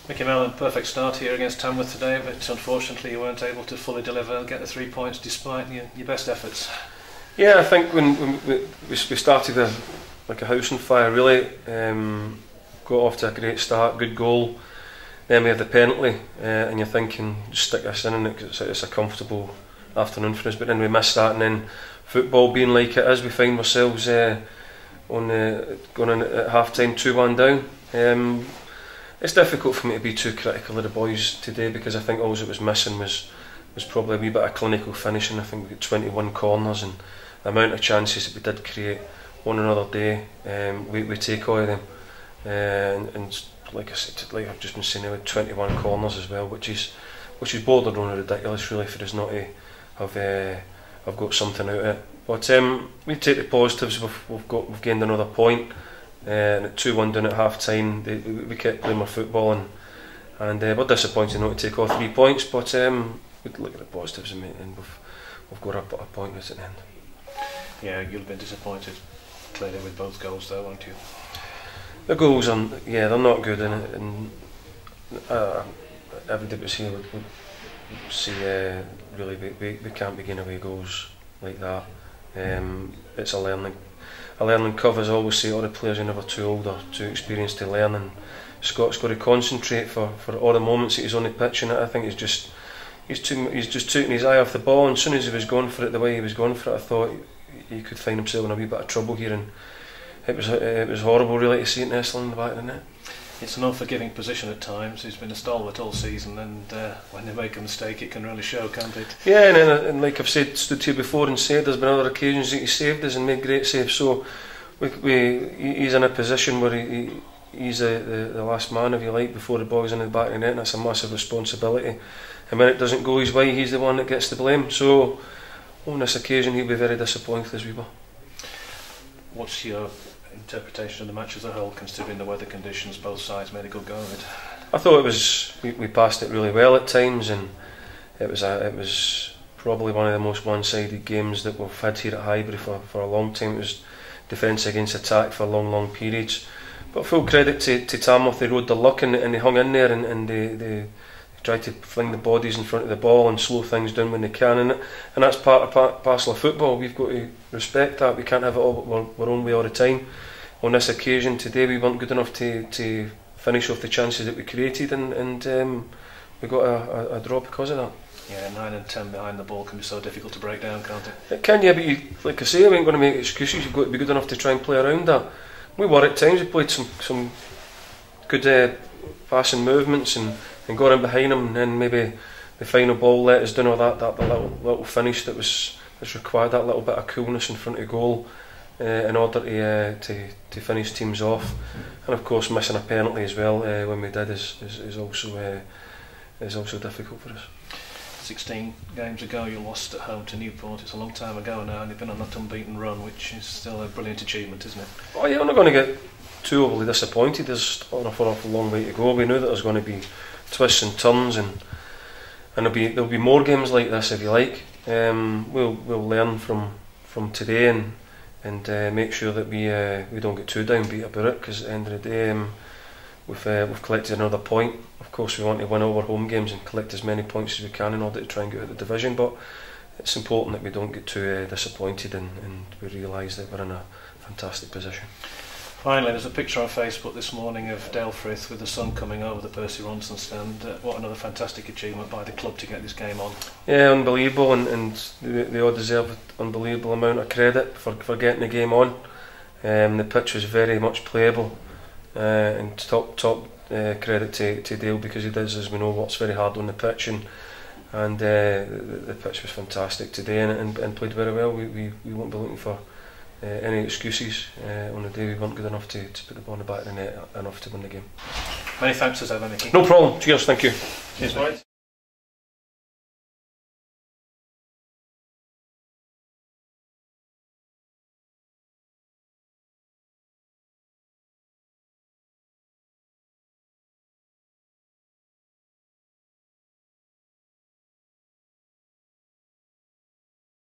Micky Mellon, perfect start here against Tamworth today, but unfortunately you weren't able to fully deliver and get the 3 points despite your best efforts. Yeah, I think when we started like a house on fire, really. Got off to a great start, good goal. Then we had the penalty, and you're thinking, just stick this in, and it's a comfortable afternoon for us. But then we missed that, and then football being like it is, we find ourselves going in at half time 2-1 down. It's difficult for me to be too critical of the boys today, because I think all that was missing was probably a wee bit of clinical finishing. I think we got 21 corners, and the amount of chances that we did create on another day, we take all of them. And like I said, like I've just been saying, we had 21 corners as well, which is borderline ridiculous really for us not to have got something out of it. But we take the positives. We've gained another point, and at 2-1 down at half time, we kept playing our football, and we're disappointed not to take all 3 points. But we look at the positives, and we've got a point at the end. Yeah, you'll have been disappointed clearly with both goals though, won't you? The goals are, yeah, they're not good, and everybody was here would say really we can't be giving away goals like that. It's a learning curve, as I always say. All the players are never too old or too experienced to learn, and Scott's got to concentrate for all the moments that he's on the pitch, and I think he's just taking his eye off the ball. And as soon as he was going for it the way he was going for it, I thought he could find himself in a wee bit of trouble here, and it was horrible really to see it nestling in the back of the net. It's an unforgiving position at times. He's been a stalwart all season, and when they make a mistake it can really show, can't it? Yeah, and like I've stood here before and said, there's been other occasions that he saved us and made great saves, so he's in a position where he's the last man, if you like, before the ball's in the back of the net, and that's a massive responsibility, and when it doesn't go his way, he's the one that gets the blame. So on this occasion he'll be very disappointed, as we were. What's your interpretation of the match as a whole, considering the weather conditions? Both sides made a good go of it. I thought we passed it really well at times, and it was probably one of the most one-sided games that we've had here at Highbury for a long time. It was defence against attack for long periods. But full credit to Tamworth, they rode the luck, and they hung in there, and they tried to fling the bodies in front of the ball and slow things down when they can, and that's parcel of football. We've got to respect that. We can't have it all our own way all the time. On this occasion today, we weren't good enough to finish off the chances that we created, and we got a draw because of that. Yeah, 9 and 10 behind the ball can be so difficult to break down, can't it? It can, yeah, but like I say, we ain't going to make excuses. You've got to be good enough to try and play around that. We were at times. We played some good passing movements and got in behind them, and then maybe the final ball let us down, or that little finish that was required, that little bit of coolness in front of goal in order to finish teams off. And of course missing a penalty as well when we did is also difficult for us. 16 games ago you lost at home to Newport. It's a long time ago now, and you've been on that unbeaten run, which is still a brilliant achievement, isn't it? Oh yeah, I'm not going to get too overly disappointed. There's an awful long way to go. We knew that there's going to be twists and turns, and there'll be more games like this, if you like. We'll learn from today, and make sure that we don't get too downbeat about it, because at the end of the day we've collected another point. Of course we want to win all our home games and collect as many points as we can in order to try and get out of the division, but it's important that we don't get too disappointed, and we realise that we're in a fantastic position. Finally, there's a picture on Facebook this morning of Dale Frith with the sun coming over the Percy Ronson stand. What another fantastic achievement by the club to get this game on. Yeah, unbelievable, and they all deserve an unbelievable amount of credit for getting the game on. The pitch was very much playable, and top credit to Dale, because he does, as we know, works very hard on the pitch, and the pitch was fantastic today, and played very well. We won't be looking for any excuses on the day we weren't good enough to put the ball in the back of the net enough to win the game. Many thanks as ever, Micky. No problem. Cheers, thank you. Cheers, mate.